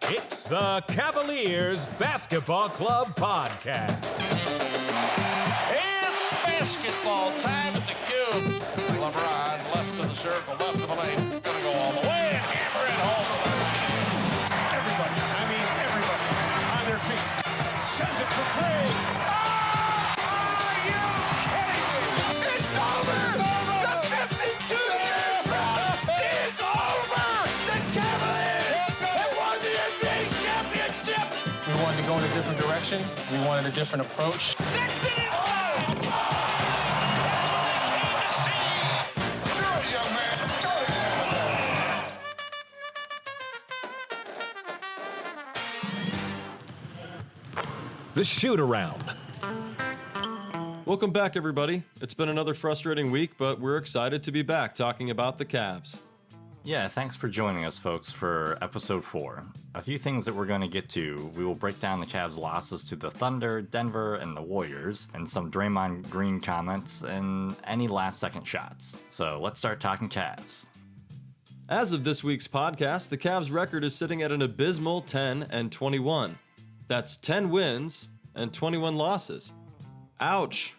It's the Cavaliers Basketball Club Podcast. It's basketball time at the Cube. LeBron left to the circle, left to the lane. Gonna go all the way and hammer it home. Everybody on their feet. Sends it for three. Oh, are you kidding me? It's over! The 52-year drought is over! The Cavaliers have won the NBA championship! We wanted to go in a different direction. We wanted a different approach. Sexton is low! That's what they came to see! Do it, young man! Do it! The shoot-around. Welcome back, everybody. It's been another frustrating week, but we're excited to be back talking about the Cavs. Yeah, thanks for joining us, folks, for episode 4. A few things that we're going to get to. We will break down the Cavs' losses to the Thunder, Denver, and the Warriors, and some Draymond Green comments, and any last-second shots. So let's start talking Cavs. As of this week's podcast, the Cavs' record is sitting at an abysmal 10-21. That's 10 wins and 21 losses. Ouch.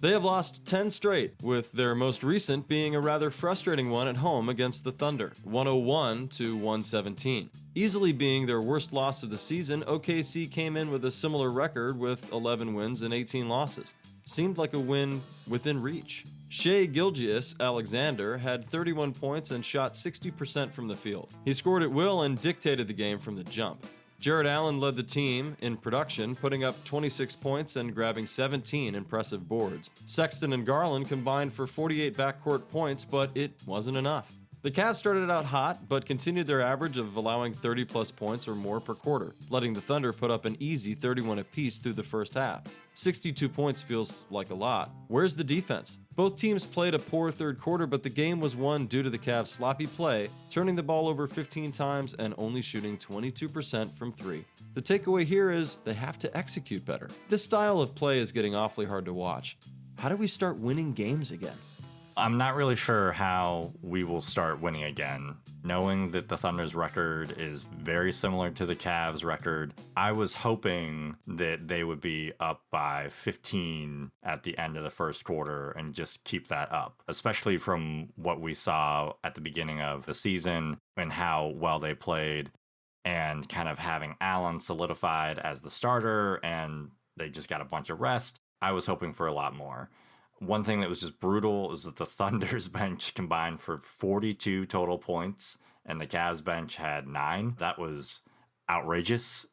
They have lost 10 straight, with their most recent being a rather frustrating one at home against the Thunder, 101-117. Easily being their worst loss of the season, OKC came in with a similar record with 11 wins and 18 losses. Seemed like a win within reach. Shai Gilgeous-Alexander had 31 points and shot 60% from the field. He scored at will and dictated the game from the jump. Jarrett Allen led the team in production, putting up 26 points and grabbing 17 impressive boards. Sexton and Garland combined for 48 backcourt points, but it wasn't enough. The Cavs started out hot, but continued their average of allowing 30-plus points or more per quarter, letting the Thunder put up an easy 31 apiece through the first half. 62 points feels like a lot. Where's the defense? Both teams played a poor third quarter, but the game was won due to the Cavs' sloppy play, turning the ball over 15 times and only shooting 22% from 3. The takeaway here is they have to execute better. This style of play is getting awfully hard to watch. How do we start winning games again? I'm not really sure how we will start winning again. Knowing that the Thunder's record is very similar to the Cavs' record, I was hoping that they would be up by 15 at the end of the first quarter and just keep that up, especially from what we saw at the beginning of the season and how well they played, and kind of having Allen solidified as the starter and they just got a bunch of rest. I was hoping for a lot more. One thing that was just brutal is that the Thunder's bench combined for 42 total points, and the Cavs bench had 9. That was outrageous,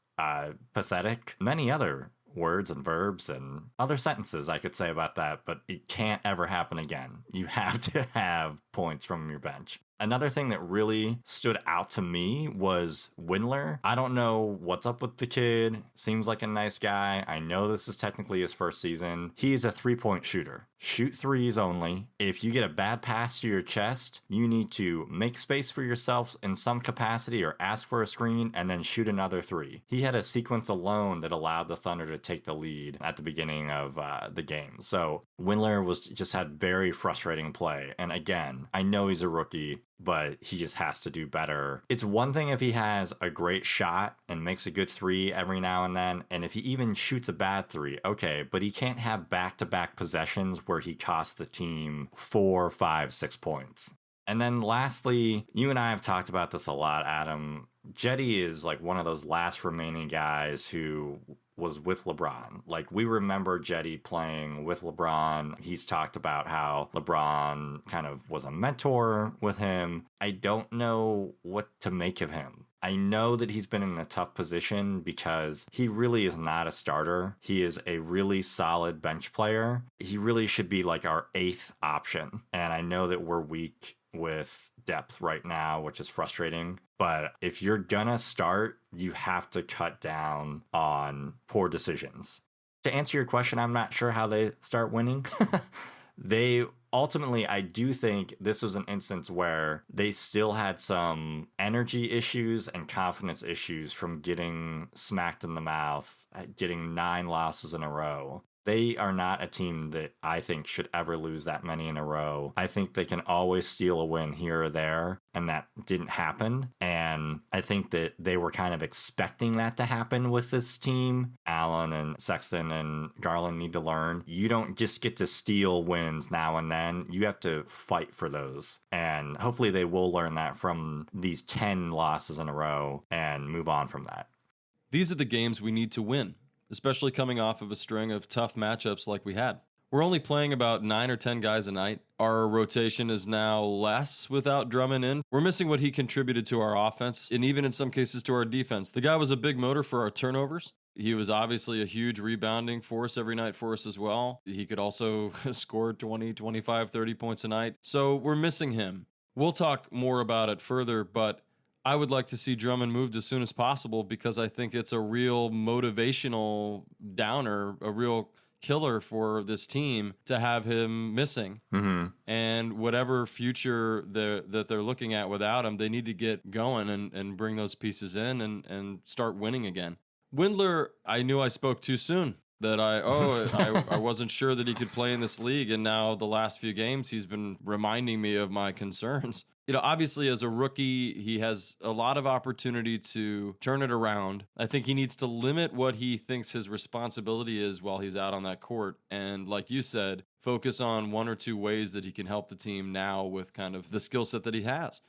pathetic. Many other words and verbs and other sentences I could say about that, but it can't ever happen again. You have to have points from your bench. Another thing that really stood out to me was Windler. I don't know what's up with the kid. Seems like a nice guy. I know this is technically his first season. He's a three-point shooter. Shoot threes only. If you get a bad pass to your chest, you need to make space for yourself in some capacity or ask for a screen and then shoot another 3. He had a sequence alone that allowed the Thunder to take the lead at the beginning of the game. So Windler just had very frustrating play. And again, I know he's a rookie, but he just has to do better. It's one thing if he has a great shot and makes a good 3 every now and then, and if he even shoots a bad 3, okay, but he can't have back-to-back possessions where he costs the team 4, 5, 6 points. And then lastly, you and I have talked about this a lot, Adam. Jetty is like one of those last remaining guys who was with LeBron. Like, we remember Jetty playing with LeBron. He's talked about how LeBron kind of was a mentor with him. I don't know what to make of him. I know that he's been in a tough position because he really is not a starter. He is a really solid bench player. He really should be like our 8th option. And I know that we're weak with depth right now, which is frustrating. But if you're gonna start, you have to cut down on poor decisions. To answer your question, I'm not sure how they start winning. They ultimately, I do think this was an instance where they still had some energy issues and confidence issues from getting smacked in the mouth, getting 9 losses in a row. They are not a team that I think should ever lose that many in a row. I think they can always steal a win here or there, and that didn't happen. And I think that they were kind of expecting that to happen with this team. Allen and Sexton and Garland need to learn. You don't just get to steal wins now and then. You have to fight for those. And hopefully they will learn that from these 10 losses in a row and move on from that. These are the games we need to win, especially coming off of a string of tough matchups like we had. We're only playing about 9 or 10 guys a night. Our rotation is now less without Drummond in. We're missing what he contributed to our offense, and even in some cases to our defense. The guy was a big motor for our turnovers. He was obviously a huge rebounding force every night for us as well. He could also score 20, 25, 30 points a night. So we're missing him. We'll talk more about it further, but I would like to see Drummond moved as soon as possible because I think it's a real motivational downer, a real killer for this team to have him missing. Mm-hmm. And whatever future that they're looking at without him, they need to get going and bring those pieces in and start winning again. Windler, I knew I spoke too soon. That I wasn't sure that he could play in this league, and now the last few games he's been reminding me of my concerns. You know, obviously as a rookie, he has a lot of opportunity to turn it around. I think he needs to limit what he thinks his responsibility is while he's out on that court, and like you said, focus on one or two ways that he can help the team now with kind of the skill set that he has.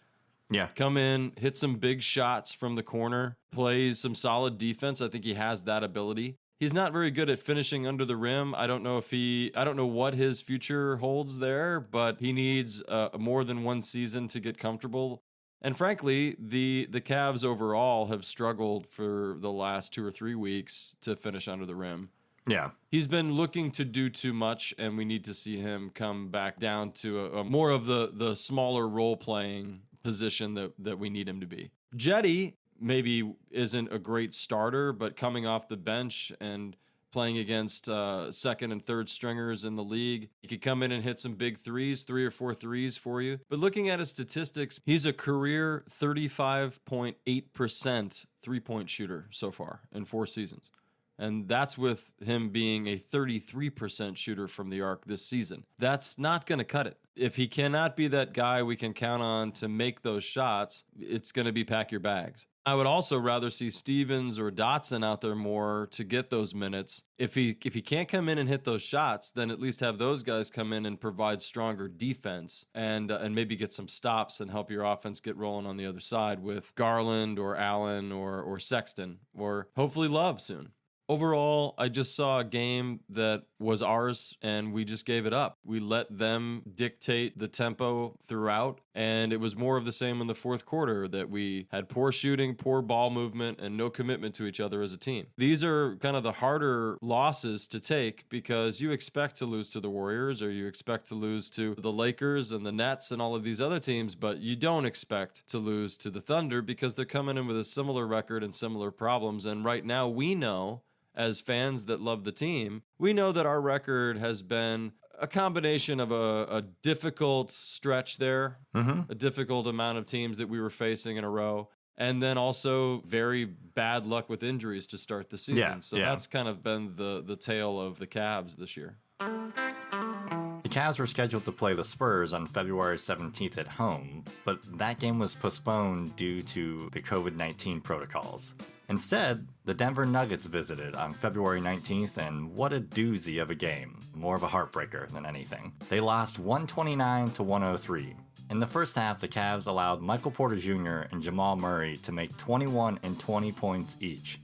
Yeah. Come in, hit some big shots from the corner, plays some solid defense. I think he has that ability. He's not very good at finishing under the rim. I don't know what his future holds there, but he needs more than one season to get comfortable. And frankly, the Cavs overall have struggled for the last 2 or 3 weeks to finish under the rim. Yeah. He's been looking to do too much, and we need to see him come back down to a more of the smaller role-playing position that we need him to be. Jetty maybe isn't a great starter, but coming off the bench and playing against second and third stringers in the league, he could come in and hit some big threes, 3 or 4 threes for you. But looking at his statistics, he's a career 35.8% three-point shooter so far in 4 seasons. And that's with him being a 33% shooter from the arc this season. That's not going to cut it. If he cannot be that guy we can count on to make those shots, it's going to be pack your bags. I would also rather see Stevens or Dotson out there more to get those minutes. If he can't come in and hit those shots, then at least have those guys come in and provide stronger defense and maybe get some stops and help your offense get rolling on the other side with Garland or Allen or Sexton or hopefully Love soon. Overall, I just saw a game that was ours, and we just gave it up. We let them dictate the tempo throughout, and it was more of the same in the fourth quarter, that we had poor shooting, poor ball movement, and no commitment to each other as a team. These are kind of the harder losses to take because you expect to lose to the Warriors or you expect to lose to the Lakers and the Nets and all of these other teams, but you don't expect to lose to the Thunder because they're coming in with a similar record and similar problems, and right now we know, as fans that love the team, we know that our record has been a combination of a difficult stretch there, a difficult amount of teams that we were facing in a row, and then also very bad luck with injuries to start the season. That's kind of been the tale of the Cavs this year. The Cavs were scheduled to play the Spurs on February 17th at home, but that game was postponed due to the COVID-19 protocols. Instead, the Denver Nuggets visited on February 19th, and what a doozy of a game. More of a heartbreaker than anything. They lost 129-103. In the first half, the Cavs allowed Michael Porter Jr. and Jamal Murray to make 21 and 20 points each.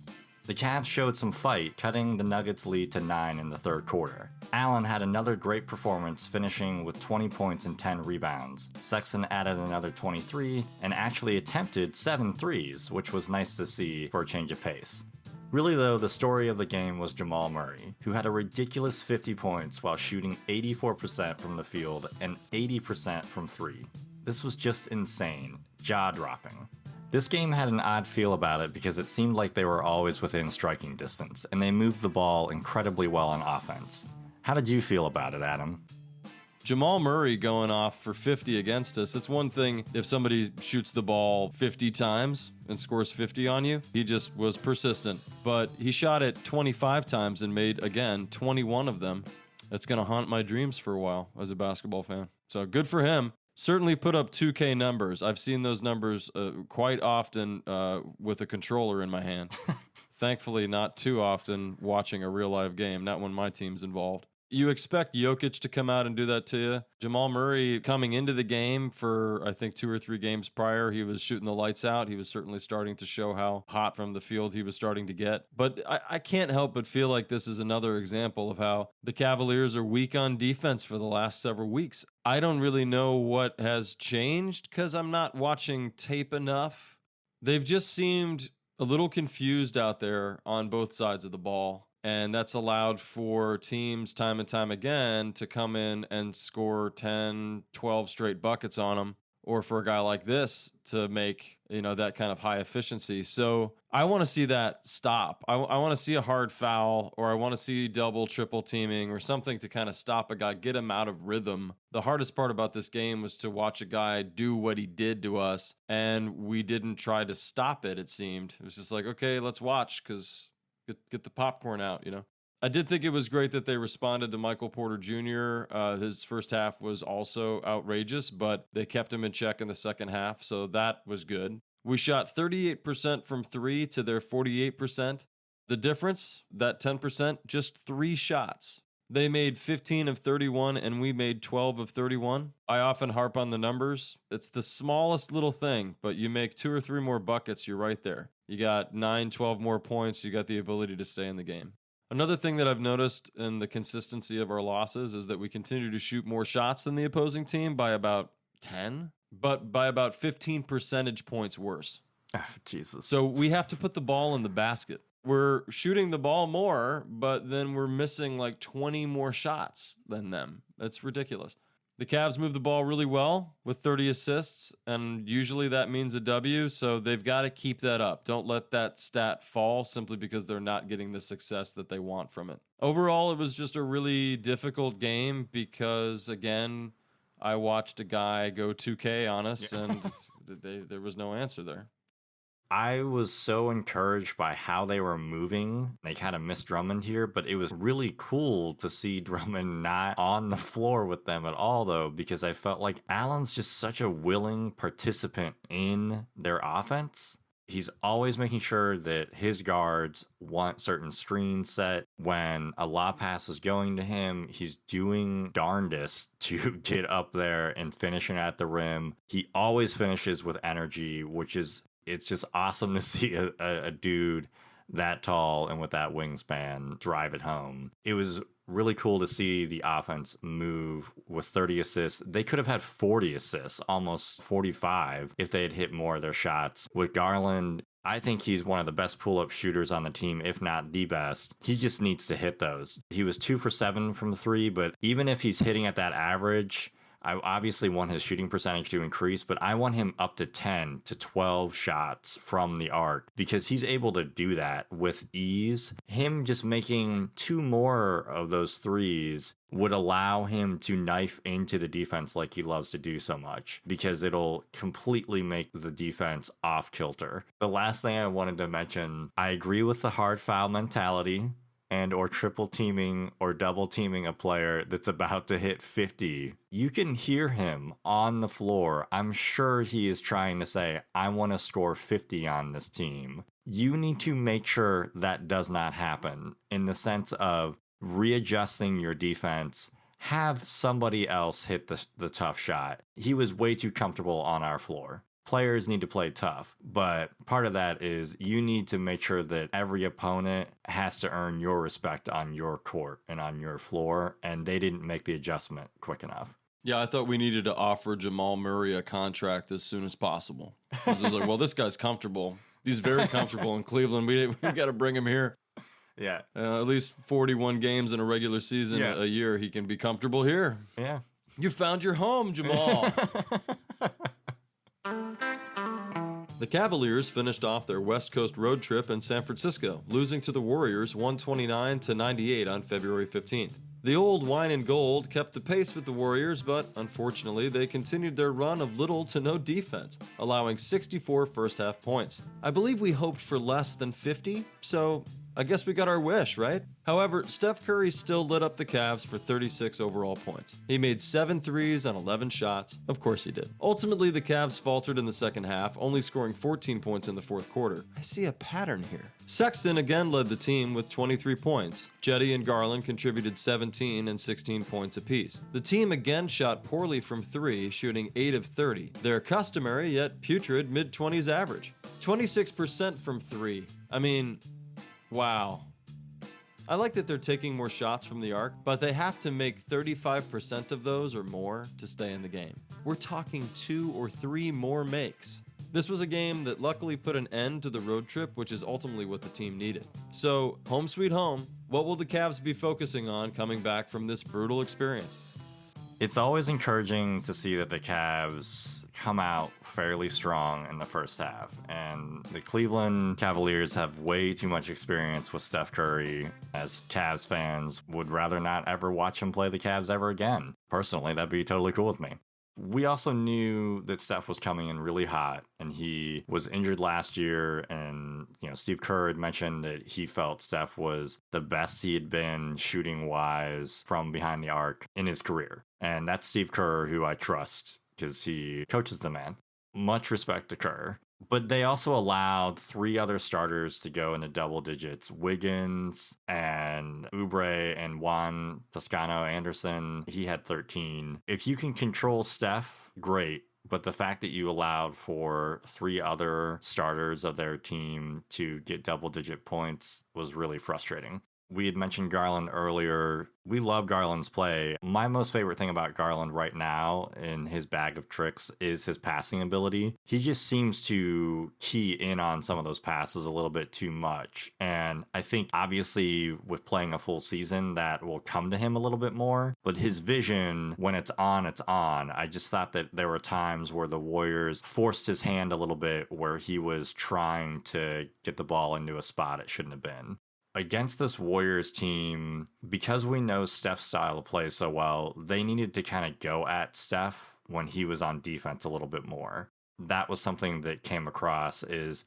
The Cavs showed some fight, cutting the Nuggets' lead to 9 in the third quarter. Allen had another great performance, finishing with 20 points and 10 rebounds. Sexton added another 23 and actually attempted 7 threes, which was nice to see for a change of pace. Really though, the story of the game was Jamal Murray, who had a ridiculous 50 points while shooting 84% from the field and 80% from 3. This was just insane, jaw-dropping. This game had an odd feel about it because it seemed like they were always within striking distance, and they moved the ball incredibly well on offense. How did you feel about it, Adam? Jamal Murray going off for 50 against us. It's one thing if somebody shoots the ball 50 times and scores 50 on you. He just was persistent. But he shot it 25 times and made, again, 21 of them. That's going to haunt my dreams for a while as a basketball fan. So good for him. Certainly put up 2K numbers. I've seen those numbers quite often with a controller in my hand. Thankfully, not too often watching a real live game, not when my team's involved. You expect Jokic to come out and do that to you. Jamal Murray coming into the game for, I think, 2 or 3 games prior, he was shooting the lights out. He was certainly starting to show how hot from the field he was starting to get. But I can't help but feel like this is another example of how the Cavaliers are weak on defense for the last several weeks. I don't really know what has changed because I'm not watching tape enough. They've just seemed a little confused out there on both sides of the ball. And that's allowed for teams time and time again to come in and score 10, 12 straight buckets on them, or for a guy like this to make, that kind of high efficiency. So I want to see that stop. I want to see a hard foul, or I want to see double, triple teaming or something to kind of stop a guy, get him out of rhythm. The hardest part about this game was to watch a guy do what he did to us, and we didn't try to stop it, it seemed. It was just like, okay, let's watch because... Get the popcorn out, I did think it was great that they responded to Michael Porter Jr. His first half was also outrageous, but they kept him in check in the second half, so that was good. We shot 38% from 3 to their 48%. The difference, that 10%, just 3 shots. They made 15 of 31, and we made 12 of 31. I often harp on the numbers. It's the smallest little thing, but you make 2 or 3 more buckets, you're right there. You got 9, 12 more points. You got the ability to stay in the game. Another thing that I've noticed in the consistency of our losses is that we continue to shoot more shots than the opposing team by about 10, but by about 15 percentage points worse. Oh, Jesus. So we have to put the ball in the basket. We're shooting the ball more, but then we're missing like 20 more shots than them. That's ridiculous. The Cavs move the ball really well with 30 assists, and usually that means a W, so they've got to keep that up. Don't let that stat fall simply because they're not getting the success that they want from it. Overall, it was just a really difficult game because, again, I watched a guy go 2K on us, and there was no answer there. I was so encouraged by how they were moving. They kind of missed Drummond here, but it was really cool to see Drummond not on the floor with them at all, though, because I felt like Allen's just such a willing participant in their offense. He's always making sure that his guards want certain screens set. When a lob pass is going to him, he's doing darndest to get up there and finishing at the rim. He always finishes with energy, which is... It's just awesome to see a dude that tall and with that wingspan drive it home. It was really cool to see the offense move with 30 assists. They could have had 40 assists, almost 45, if they had hit more of their shots. With Garland, I think he's one of the best pull-up shooters on the team, if not the best. He just needs to hit those. He was 2 for 7 from 3, but even if he's hitting at that average... I obviously want his shooting percentage to increase, but I want him up to 10 to 12 shots from the arc because he's able to do that with ease. Him just making 2 more of those threes would allow him to knife into the defense like he loves to do so much because it'll completely make the defense off kilter. The last thing I wanted to mention, I agree with the hard foul mentality and or triple teaming or double teaming a player that's about to hit 50. You can hear him on the floor. I'm sure he is trying to say, I want to score 50 on this team. You need to make sure that does not happen in the sense of readjusting your defense. Have somebody else hit the tough shot. He was way too comfortable on our floor. Players need to play tough, but part of that is you need to make sure that every opponent has to earn your respect on your court and on your floor, and they didn't make the adjustment quick enough. Yeah, I thought we needed to offer Jamal Murray a contract as soon as possible. Because it was like, well, this guy's comfortable. He's very comfortable in Cleveland. We got to bring him here. Yeah. At least 41 games in a regular season a year. He can be comfortable here. Yeah. You found your home, Jamal. The Cavaliers finished off their West Coast road trip in San Francisco, losing to the Warriors 129-98 on February 15th. The old wine and gold kept the pace with the Warriors, but unfortunately, they continued their run of little to no defense, allowing 64 first-half points. I believe we hoped for less than 50, so I guess we got our wish, right? However, Steph Curry still lit up the Cavs for 36 overall points. He made 7 threes on 11 shots. Of course he did. Ultimately, the Cavs faltered in the second half, only scoring 14 points in the fourth quarter. I see a pattern here. Sexton again led the team with 23 points. Jetty and Garland contributed 17 and 16 points apiece. The team again shot poorly from 3, shooting 8 of 30. Their customary yet putrid mid-20s average. 26% from 3. I mean, wow. I like that they're taking more shots from the arc, but they have to make 35% of those or more to stay in the game. We're talking 2 or 3 more makes. This was a game that luckily put an end to the road trip, which is ultimately what the team needed. So, home sweet home, what will the Cavs be focusing on coming back from this brutal experience? It's always encouraging to see that the Cavs come out fairly strong in the first half. And the Cleveland Cavaliers have way too much experience with Steph Curry, as Cavs fans would rather not ever watch him play the Cavs ever again. Personally, that'd be totally cool with me. We also knew that Steph was coming in really hot, and he was injured last year. And, Steve Kerr had mentioned that he felt Steph was the best he had been shooting wise from behind the arc in his career. And that's Steve Kerr, who I trust because he coaches the man. Much respect to Kerr. But they also allowed 3 other starters to go into double digits. Wiggins and Oubre and Juan Toscano Anderson. He had 13. If you can control Steph, great. But the fact that you allowed for 3 other starters of their team to get double digit points was really frustrating. We had mentioned Garland earlier. We love Garland's play. My most favorite thing about Garland right now in his bag of tricks is his passing ability. He just seems to key in on some of those passes a little bit too much. And I think obviously with playing a full season, that will come to him a little bit more. But his vision, when it's on, it's on. I just thought that there were times where the Warriors forced his hand a little bit, where he was trying to get the ball into a spot it shouldn't have been. Against this Warriors team, because we know Steph's style of play so well, they needed to kind of go at Steph when he was on defense a little bit more. That was something that came across. Is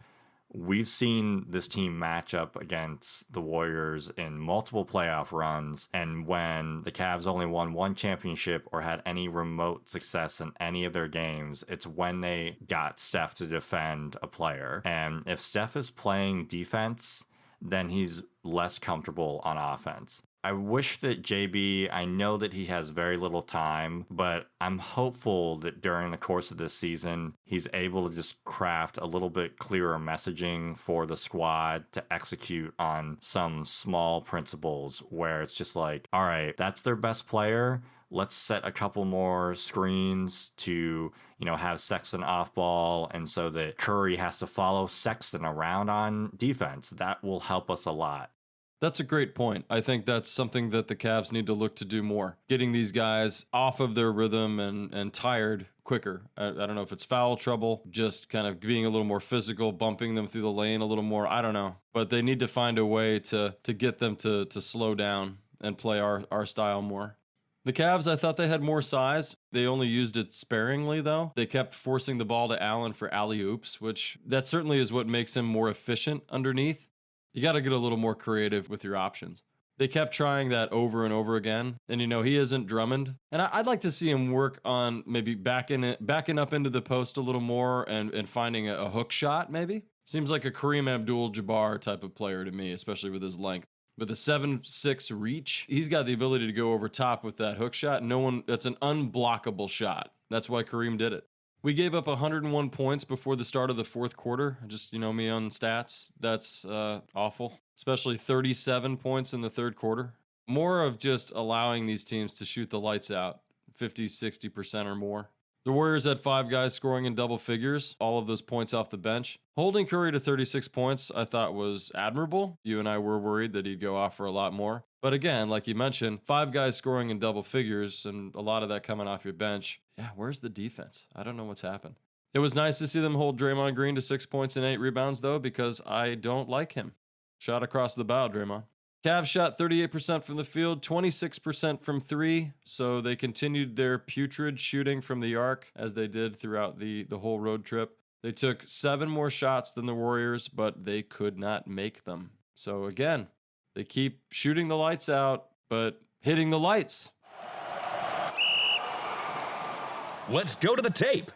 we've seen this team match up against the Warriors in multiple playoff runs, and when the Cavs only won 1 championship or had any remote success in any of their games, it's when they got Steph to defend a player. And if Steph is playing defense, then he's less comfortable on offense. I wish that JB, I know that he has very little time, but I'm hopeful that during the course of this season, he's able to just craft a little bit clearer messaging for the squad to execute on some small principles where it's just like, all right, that's their best player. Let's set a couple more screens to, have Sexton off ball, and so that Curry has to follow Sexton around on defense. That will help us a lot. That's a great point. I think that's something that the Cavs need to look to do more. Getting these guys off of their rhythm and tired quicker. I don't know if it's foul trouble, just kind of being a little more physical, bumping them through the lane a little more. I don't know. But they need to find a way to get them to slow down and play our style more. The Cavs, I thought they had more size. They only used it sparingly, though. They kept forcing the ball to Allen for alley-oops, which that certainly is what makes him more efficient underneath. You got to get a little more creative with your options. They kept trying that over and over again. And, he isn't Drummond. And I'd like to see him work on maybe backing up into the post a little more and finding a hook shot, maybe. Seems like a Kareem Abdul-Jabbar type of player to me, especially with his length. With a 7'6" reach, he's got the ability to go over top with that hook shot. That's an unblockable shot. That's why Kareem did it. We gave up 101 points before the start of the fourth quarter. Just, me on stats. That's awful. Especially 37 points in the third quarter. More of just allowing these teams to shoot the lights out, 50, 60% or more. The Warriors had 5 guys scoring in double figures, all of those points off the bench. Holding Curry to 36 points I thought was admirable. You and I were worried that he'd go off for a lot more. But again, like you mentioned, 5 guys scoring in double figures and a lot of that coming off your bench. Yeah, where's the defense? I don't know what's happened. It was nice to see them hold Draymond Green to 6 points and 8 rebounds, though, because I don't like him. Shot across the bow, Draymond. Cavs shot 38% from the field, 26% from three, so they continued their putrid shooting from the arc as they did throughout the whole road trip. They took 7 more shots than the Warriors, but they could not make them. So again, they keep shooting the lights out, but hitting the lights. Let's go to the tape.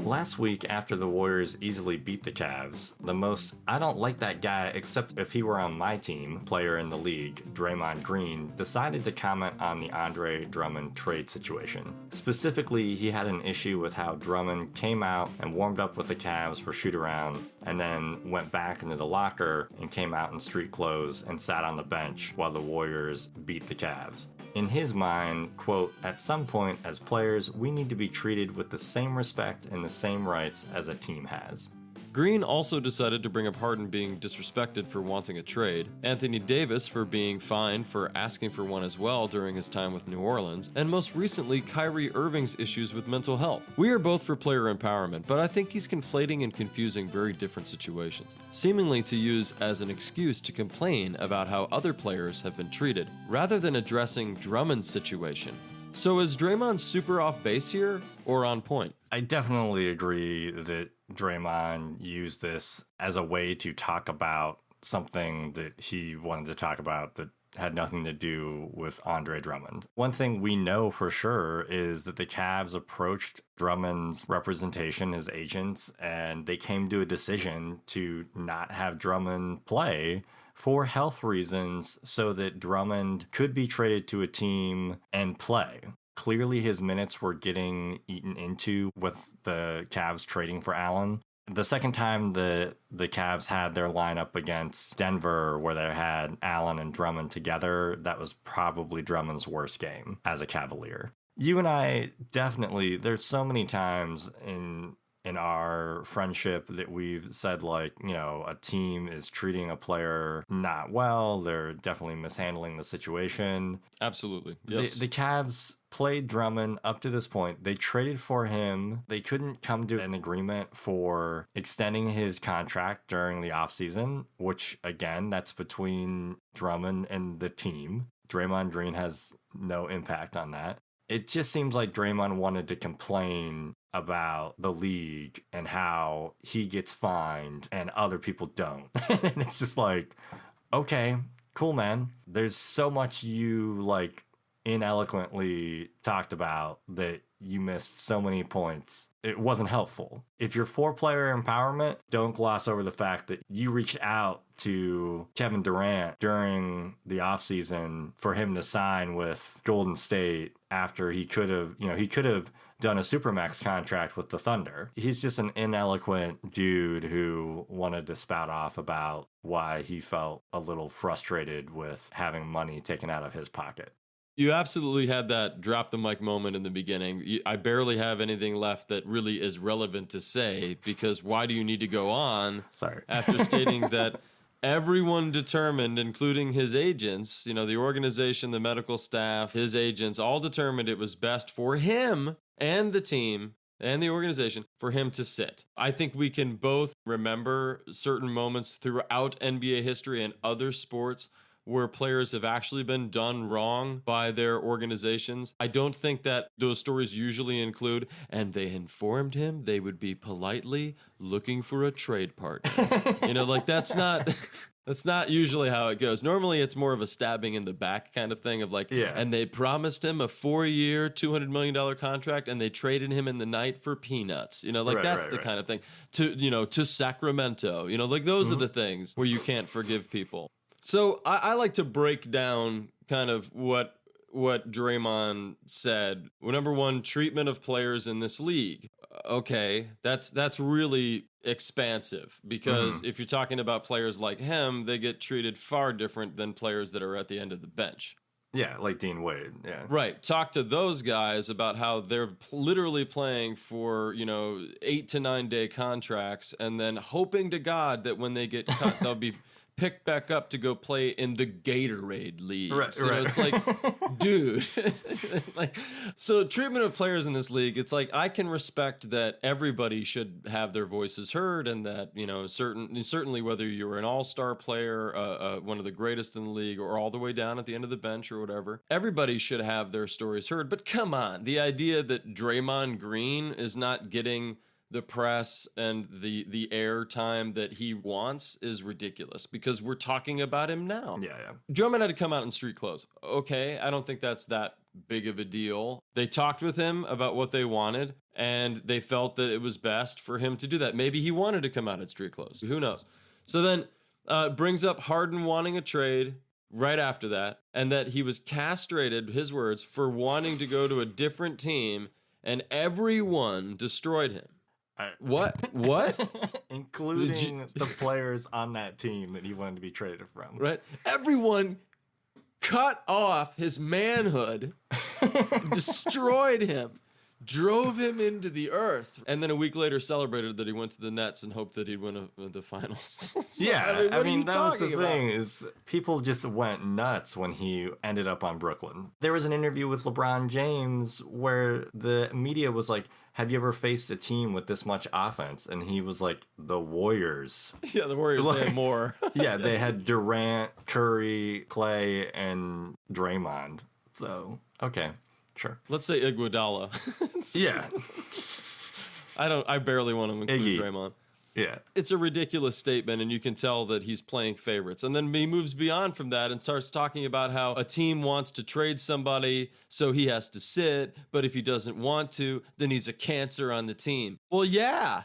Last week, after the Warriors easily beat the Cavs, the most I don't like that guy except if he were on my team player in the league, Draymond Green, decided to comment on the Andre Drummond trade situation. Specifically, he had an issue with how Drummond came out and warmed up with the Cavs for shoot-around, and then went back into the locker and came out in street clothes and sat on the bench while the Warriors beat the Cavs. In his mind, quote, "At some point as players, we need to be treated with the same respect and the same rights as a team has." Green also decided to bring up Harden being disrespected for wanting a trade, Anthony Davis for being fined for asking for one as well during his time with New Orleans, and most recently Kyrie Irving's issues with mental health. We are both for player empowerment, but I think he's conflating and confusing very different situations, seemingly to use as an excuse to complain about how other players have been treated, rather than addressing Drummond's situation. So is Draymond super off base here, or on point? I definitely agree that Draymond used this as a way to talk about something that he wanted to talk about that had nothing to do with Andre Drummond. One thing we know for sure is that the Cavs approached Drummond's representation, his agents, and they came to a decision to not have Drummond play for health reasons so that Drummond could be traded to a team and play. Clearly, his minutes were getting eaten into with the Cavs trading for Allen. The second time the Cavs had their lineup against Denver, where they had Allen and Drummond together, that was probably Drummond's worst game as a Cavalier. You and I definitely, there's so many times in our friendship that we've said, like, you know, a team is treating a player not well. They're definitely mishandling the situation. Absolutely. Yes. The Cavs played Drummond up to this point. They traded for him. They couldn't come to an agreement for extending his contract during the offseason, which, again, that's between Drummond and the team. Draymond Green has no impact on that. It just seems like Draymond wanted to complain about the league and how he gets fined and other people don't. And it's just like, okay, cool, man. There's so much you like ineloquently talked about that you missed so many points. It wasn't helpful. If you're for player empowerment, don't gloss over the fact that you reached out to Kevin Durant during the offseason for him to sign with Golden State after he could have done a Supermax contract with the Thunder. He's just an ineloquent dude who wanted to spout off about why he felt a little frustrated with having money taken out of his pocket. You absolutely had that drop the mic moment in the beginning. I barely have anything left that really is relevant to say, because why do you need to go on after stating that everyone determined, including his agents, you know, the organization, the medical staff, his agents, all determined it was best for him and the team and the organization for him to sit. I think we can both remember certain moments throughout NBA history and other sports where players have actually been done wrong by their organizations. I don't think that those stories usually include, and they informed him they would be politely looking for a trade partner. You know, like that's not usually how it goes. Normally it's more of a stabbing in the back kind of thing of like, yeah. And they promised him a 4-year, $200 million contract and they traded him in the night for peanuts. You know, like that's the kind of thing to Sacramento, you know, like those are the things where you can't forgive people. So I like to break down kind of what Draymond said. Well, number one, treatment of players in this league. Okay, that's really expansive, because if you're talking about players like him, they get treated far different than players that are at the end of the bench. Yeah, like Dean Wade. Yeah. Right. Talk to those guys about how they're literally playing for, 8 to 9 day contracts and then hoping to God that when they get cut, they'll be picked back up to go play in the Gatorade League. Right, You know, right. it's like, dude. Like, so treatment of players in this league, it's like I can respect that everybody should have their voices heard, and that, you know, certainly whether you're an all-star player, one of the greatest in the league, or all the way down at the end of the bench or whatever, everybody should have their stories heard. But come on, the idea that Draymond Green is not getting the press and the air time that he wants is ridiculous, because we're talking about him now. Yeah. Drummond had to come out in street clothes. Okay, I don't think that's that big of a deal. They talked with him about what they wanted, and they felt that it was best for him to do that. Maybe he wanted to come out in street clothes. Who knows? So then brings up Harden wanting a trade right after that, and that he was castrated, his words, for wanting to go to a different team, and everyone destroyed him. What? Including the players on that team that he wanted to be traded from. Right? Everyone cut off his manhood, destroyed him, drove him into the earth, and then a week later celebrated that he went to the Nets and hoped that he'd win the finals. So, Yeah, what are you that was the talking about? thing, is people just went nuts when he ended up on Brooklyn. There was an interview with LeBron James where the media was like, have you ever faced a team with this much offense? And he was like, the Warriors. Yeah, the Warriors, they had more. Yeah, they had Durant, Curry, Clay, and Draymond. So, okay, sure. Let's say Iguodala. Yeah, I barely want to include Iggy. Draymond. yeah. It's a ridiculous statement, and you can tell that he's playing favorites. And then he moves beyond from that and starts talking about how a team wants to trade somebody, so he has to sit, but if he doesn't want to, then he's a cancer on the team. Well, yeah.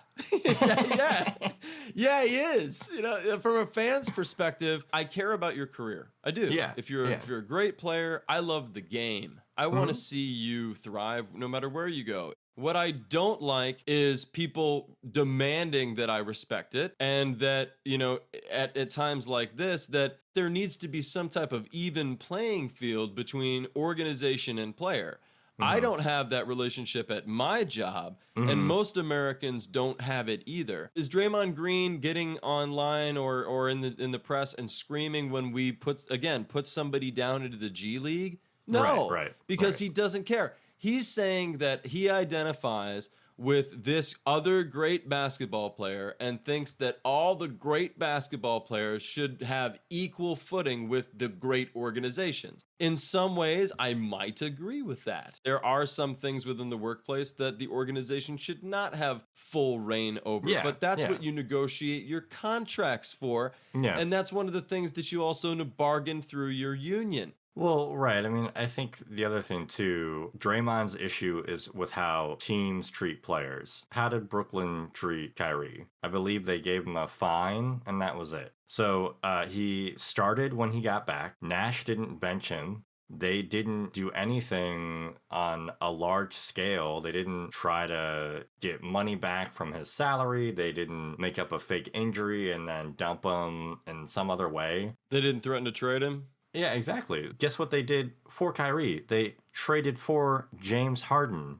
Yeah, he is. You know, from a fan's perspective, I care about your career. I do. Yeah, If you're a great player, I love the game. I want to see you thrive no matter where you go. What I don't like is people demanding that I respect it, and that, you know, at times like this, that there needs to be some type of even playing field between organization and player. I don't have that relationship at my job, and most Americans don't have it either. Is Draymond Green getting online or in the press and screaming when we put somebody down into the G League? No, Right, because right. he doesn't care. He's saying that he identifies with this other great basketball player and thinks that all the great basketball players should have equal footing with the great organizations. In some ways, I might agree with that. There are some things within the workplace that the organization should not have full reign over, Yeah, but that's yeah. what you negotiate your contracts for. Yeah. And that's one of the things that you also bargain through your union. Well, right. I mean, I think the other thing, too, Draymond's issue is with how teams treat players. How did Brooklyn treat Kyrie? I believe they gave him a fine, and that was it. So he started when he got back. Nash didn't bench him. They didn't do anything on a large scale. They didn't try to get money back from his salary. They didn't make up a fake injury and then dump him in some other way. They didn't threaten to trade him. Yeah, exactly. Guess what they did for Kyrie? They traded for James Harden.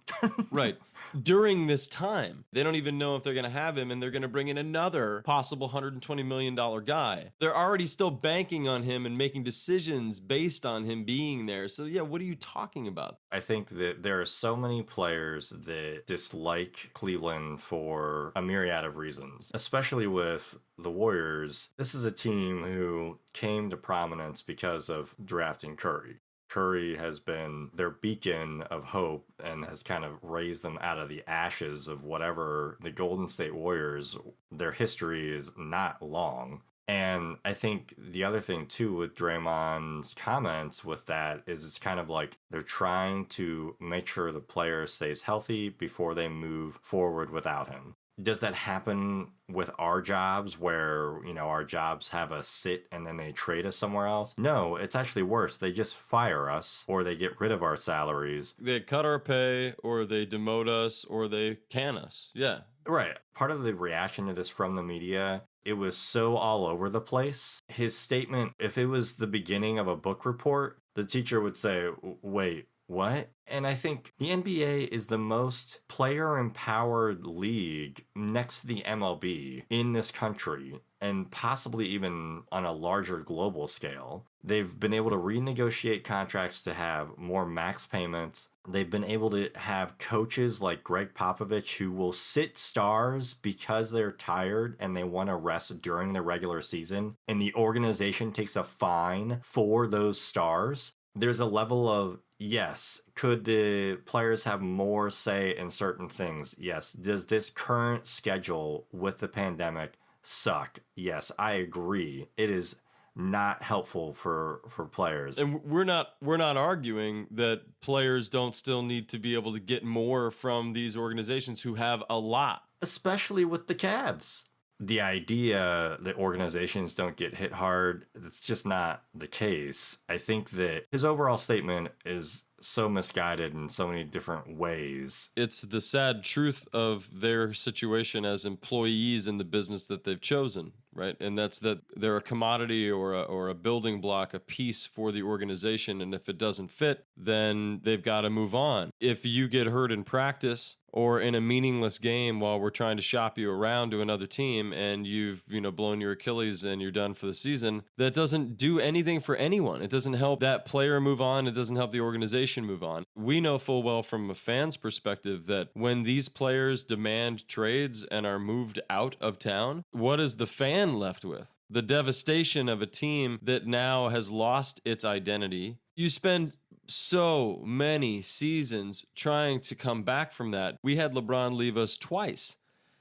Right. During this time, they don't even know if they're going to have him, and they're going to bring in another possible $120 million guy. They're already still banking on him and making decisions based on him being there. So, yeah, what are you talking about? I think that there are so many players that dislike Cleveland for a myriad of reasons, especially with the Warriors. This is a team who came to prominence because of drafting Curry. Curry has been their beacon of hope and has kind of raised them out of the ashes of whatever the Golden State Warriors, their history is not long. And I think the other thing, too, with Draymond's comments with that is it's kind of like they're trying to make sure the player stays healthy before they move forward without him. Does that happen with our jobs where, you know, our jobs have us sit and then they trade us somewhere else? No, it's actually worse. They just fire us or they get rid of our salaries. They cut our pay, or they demote us, or they can us. Yeah. Right. Part of the reaction to this from the media, it was so all over the place. His statement, if it was the beginning of a book report, the teacher would say, wait, what? And I think the NBA is the most player-empowered league next to the MLB in this country, and possibly even on a larger global scale. They've been able to renegotiate contracts to have more max payments. They've been able to have coaches like Greg Popovich who will sit stars because they're tired and they want to rest during the regular season, and the organization takes a fine for those stars. There's a level of, yes, could the players have more say in certain things? Yes. Does this current schedule with the pandemic suck? Yes, I agree. It is not helpful for players. And we're not arguing that players don't still need to be able to get more from these organizations who have a lot. Especially with the Cavs. The idea that organizations don't get hit hard, that's just not the case. I think that his overall statement is so misguided in so many different ways. It's the sad truth of their situation as employees in the business that they've chosen, right? And that's that they're a commodity or a building block, a piece for the organization. And if it doesn't fit, then they've got to move on. If you get hurt in practice or in a meaningless game while we're trying to shop you around to another team and you've, blown your Achilles and you're done for the season, that doesn't do anything for anyone. It doesn't help that player move on. It doesn't help the organization move on. We know full well from a fan's perspective that when these players demand trades and are moved out of town, what is the fan left with? The devastation of a team that now has lost its identity. You spend so many seasons trying to come back from that. We had LeBron leave us twice.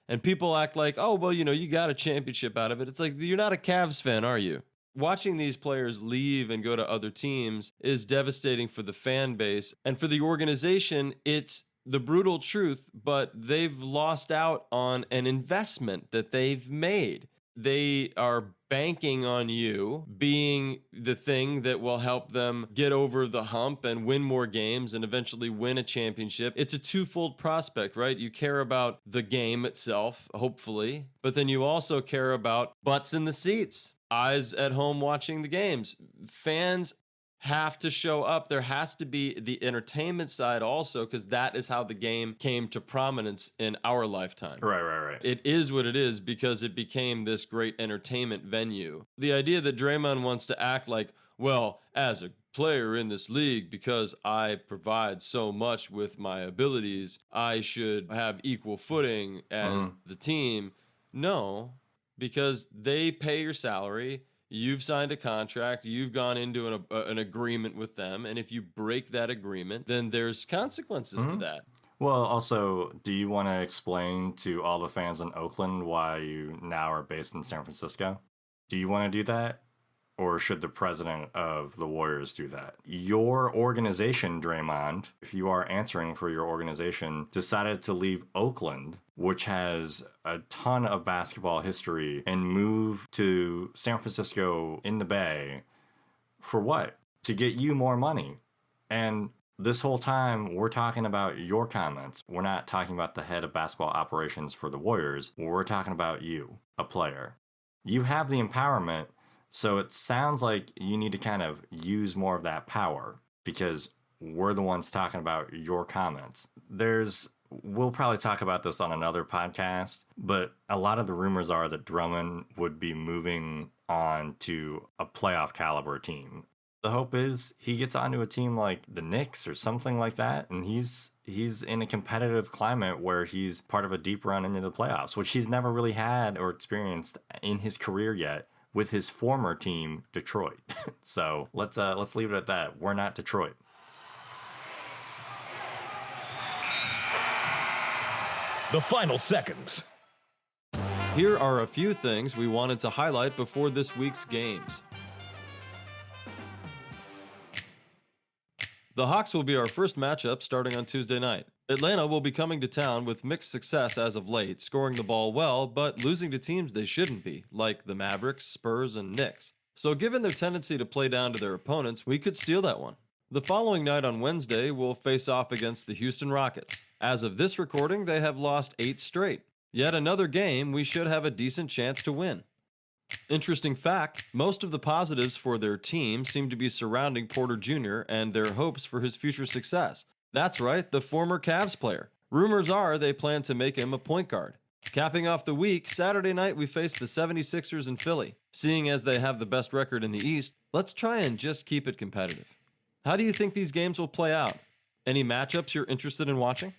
And people act like, oh, well, you got a championship out of it. It's like, you're not a Cavs fan, are you? Watching these players leave and go to other teams is devastating for the fan base. And for the organization, it's the brutal truth, but they've lost out on an investment that they've made. They are banking on you being the thing that will help them get over the hump and win more games and eventually win a championship. It's a twofold prospect, right? You care about the game itself, hopefully, but then you also care about butts in the seats, eyes at home watching the games. Fans have to show up. There has to be the entertainment side also, because that is how the game came to prominence in our lifetime. Right. It is what it is because it became this great entertainment venue. The idea that Draymond wants to act like, well, as a player in this league, because I provide so much with my abilities, I should have equal footing as the team. No, because they pay your salary. You've signed a contract, you've gone into an agreement with them, and if you break that agreement, then there's consequences to that. Well, also, do you want to explain to all the fans in Oakland why you now are based in San Francisco? Do you want to do that? Or should the president of the Warriors do that? Your organization, Draymond, if you are answering for your organization, decided to leave Oakland, which has a ton of basketball history, and move to San Francisco in the Bay. For what? To get you more money. And this whole time, we're talking about your comments. We're not talking about the head of basketball operations for the Warriors. We're talking about you, a player. You have the empowerment. So it sounds like you need to kind of use more of that power, because we're the ones talking about your comments. We'll probably talk about this on another podcast, but a lot of the rumors are that Drummond would be moving on to a playoff caliber team. The hope is he gets onto a team like the Knicks or something like that, and he's in a competitive climate where he's part of a deep run into the playoffs, which he's never really had or experienced in his career yet, with his former team, Detroit. So let's leave it at that. We're not Detroit. The final seconds. Here are a few things we wanted to highlight before this week's games. The Hawks will be our first matchup starting on Tuesday night. Atlanta will be coming to town with mixed success as of late, scoring the ball well, but losing to teams they shouldn't be, like the Mavericks, Spurs, and Knicks. So given their tendency to play down to their opponents, we could steal that one. The following night on Wednesday, we'll face off against the Houston Rockets. As of this recording, they have lost 8 straight. Yet another game we should have a decent chance to win. Interesting fact, most of the positives for their team seem to be surrounding Porter Jr. and their hopes for his future success. That's right, the former Cavs player. Rumors are they plan to make him a point guard. Capping off the week, Saturday night we face the 76ers in Philly. Seeing as they have the best record in the East, let's try and just keep it competitive. How do you think these games will play out? Any matchups you're interested in watching?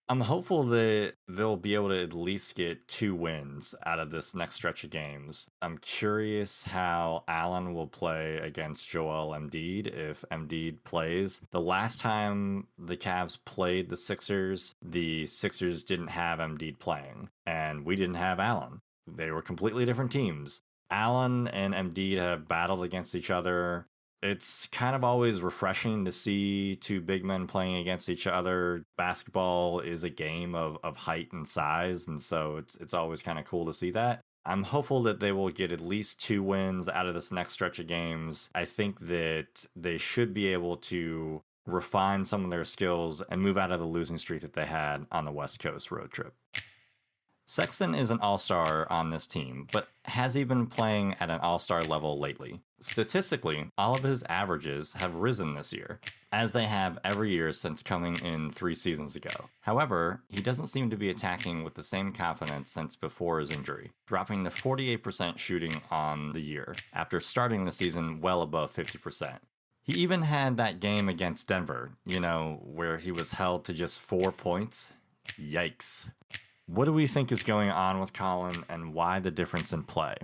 I'm hopeful that they'll be able to at least get 2 wins out of this next stretch of games. I'm curious how Allen will play against Joel Embiid if Embiid plays. The last time the Cavs played the Sixers didn't have Embiid playing, and we didn't have Allen. They were completely different teams. Allen and Embiid have battled against each other. It's kind of always refreshing to see 2 big men playing against each other. Basketball is a game of height and size, and so it's always kind of cool to see that. I'm hopeful that they will get at least 2 wins out of this next stretch of games. I think that they should be able to refine some of their skills and move out of the losing streak that they had on the West Coast road trip. Sexton is an all-star on this team, but has he been playing at an all-star level lately? Statistically, all of his averages have risen this year, as they have every year since coming in 3 seasons ago. However, he doesn't seem to be attacking with the same confidence since before his injury, dropping to 48% shooting on the year, after starting the season well above 50%. He even had that game against Denver, where he was held to just 4 points. Yikes. What do we think is going on with Colin, and why the difference in play?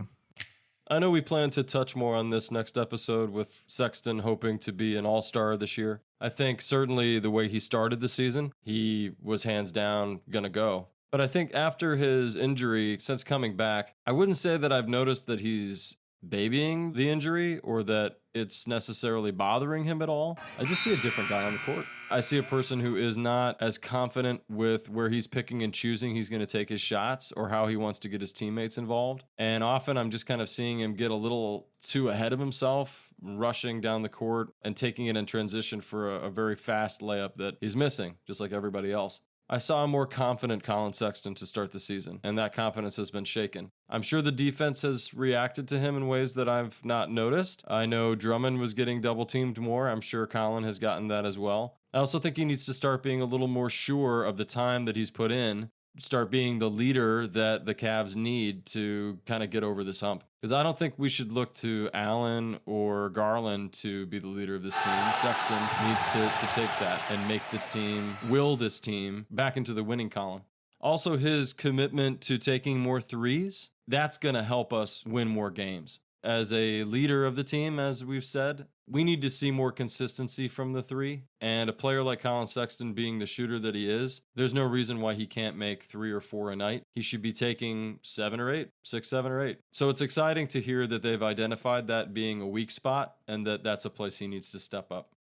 I know we plan to touch more on this next episode with Sexton hoping to be an all-star this year. I think certainly the way he started the season, he was hands down gonna go. But I think after his injury, since coming back, I wouldn't say that I've noticed that he's babying the injury or that it's necessarily bothering him at all. I just see a different guy on the court. I see a person who is not as confident with where he's picking and choosing he's going to take his shots or how he wants to get his teammates involved. And often I'm just kind of seeing him get a little too ahead of himself, rushing down the court and taking it in transition for a very fast layup that he's missing, just like everybody else. I saw a more confident Collin Sexton to start the season, and that confidence has been shaken. I'm sure the defense has reacted to him in ways that I've not noticed. I know Drummond was getting double-teamed more. I'm sure Colin has gotten that as well. I also think he needs to start being a little more sure of the time that he's put in, start being the leader that the Cavs need to kind of get over this hump. Because I don't think we should look to Allen or Garland to be the leader of this team. Sexton needs to take that and make this team, will this team, back into the winning column. Also, his commitment to taking more threes, that's going to help us win more games. As a leader of the team, as we've said, we need to see more consistency from the 3. And a player like Collin Sexton being the shooter that he is, there's no reason why he can't make 3 or 4 a night. He should be taking 7 or 8, 6, 7 or 8. So it's exciting to hear that they've identified that being a weak spot and that that's a place he needs to step up.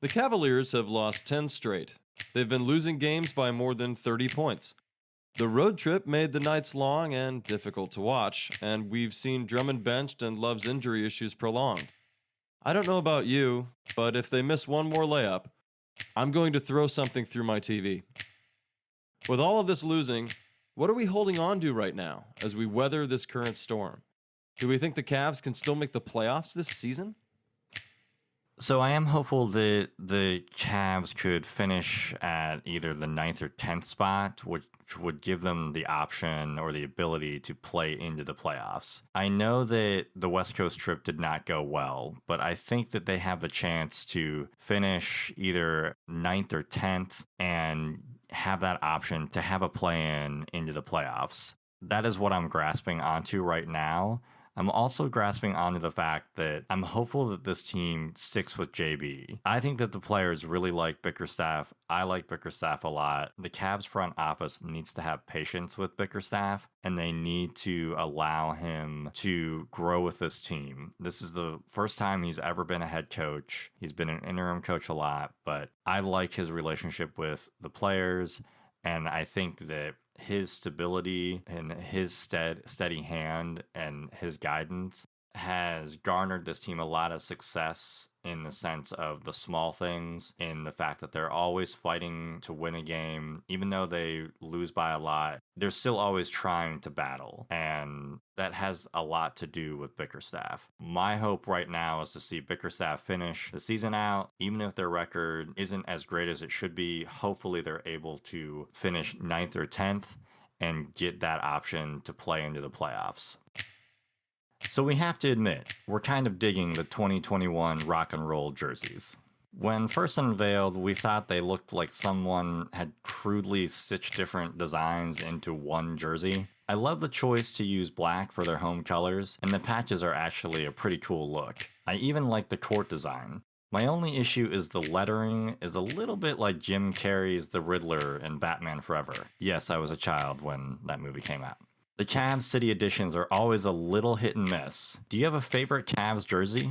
The Cavaliers have lost 10 straight. They've been losing games by more than 30 points. The road trip made the nights long and difficult to watch, and we've seen Drummond benched and Love's injury issues prolonged. I don't know about you, but if they miss one more layup, I'm going to throw something through my TV. With all of this losing, what are we holding on to right now as we weather this current storm? Do we think the Cavs can still make the playoffs this season? So I am hopeful that the Cavs could finish at either the 9th or 10th spot, which would give them the option or the ability to play into the playoffs. I know that the West Coast trip did not go well, but I think that they have the chance to finish either 9th or 10th and have that option to have a play-in into the playoffs. That is what I'm grasping onto right now. I'm also grasping onto the fact that I'm hopeful that this team sticks with JB. I think that the players really like Bickerstaff. I like Bickerstaff a lot. The Cavs front office needs to have patience with Bickerstaff, and they need to allow him to grow with this team. This is the first time he's ever been a head coach. He's been an interim coach a lot, but I like his relationship with the players, and I think that his stability and his steady hand and his guidance has garnered this team a lot of success in the sense of the small things, in the fact that they're always fighting to win a game. Even though they lose by a lot, they're still always trying to battle. And that has a lot to do with Bickerstaff. My hope right now is to see Bickerstaff finish the season out. Even if their record isn't as great as it should be, hopefully they're able to finish 9th or 10th and get that option to play into the playoffs. So we have to admit, we're kind of digging the 2021 rock and roll jerseys. When first unveiled, we thought they looked like someone had crudely stitched different designs into one jersey. I love the choice to use black for their home colors, and the patches are actually a pretty cool look. I even like the court design. My only issue is the lettering is a little bit like Jim Carrey's The Riddler in Batman Forever. Yes, I was a child when that movie came out. The Cavs City editions are always a little hit and miss. Do you have a favorite Cavs jersey?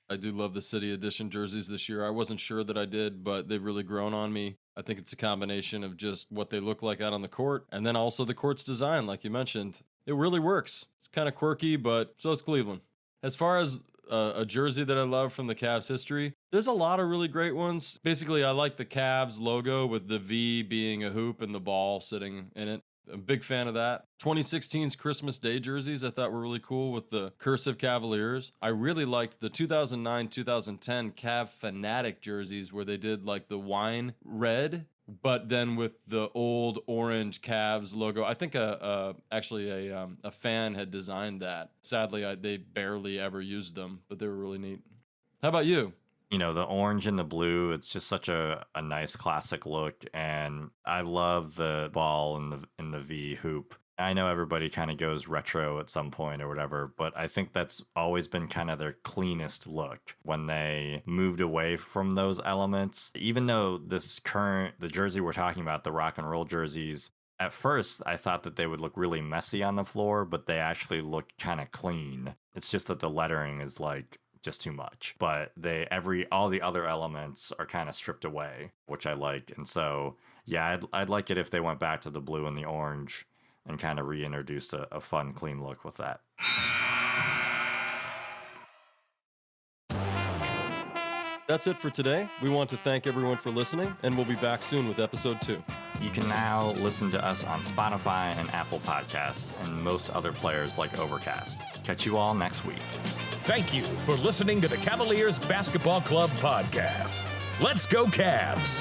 I do love the City Edition jerseys this year. I wasn't sure that I did, but they've really grown on me. I think it's a combination of just what they look like out on the court, and then also the court's design, like you mentioned. It really works. It's kind of quirky, but so is Cleveland. As far as a jersey that I love from the Cavs history, there's a lot of really great ones. Basically, I like the Cavs logo with the V being a hoop and the ball sitting in it. I'm a big fan of that. 2016's Christmas Day jerseys I thought were really cool with the cursive Cavaliers. I really liked the 2009-2010 Cav Fanatic jerseys where they did like the wine red, but then with the old orange Cavs logo. I think actually a fan had designed that. Sadly, they barely ever used them, but they were really neat. How about you? You know, the orange and the blue, it's just such a nice classic look, and I love the ball and the V hoop. I know everybody kind of goes retro at some point or whatever, but I think that's always been kind of their cleanest look when they moved away from those elements. Even though the jersey we're talking about, the rock and roll jerseys, at first I thought that they would look really messy on the floor, but they actually look kind of clean. It's just that the lettering is like just too much, but all the other elements are kind of stripped away, which I like. And so yeah, I'd like it if they went back to the blue and the orange and kind of reintroduced a fun, clean look with that. That's it for today. We want to thank everyone for listening, and we'll be back soon with episode 2. You can now listen to us on Spotify and Apple Podcasts and most other players like Overcast. Catch you all next week. Thank you for listening to the Cavaliers Basketball Club podcast. Let's go Cavs!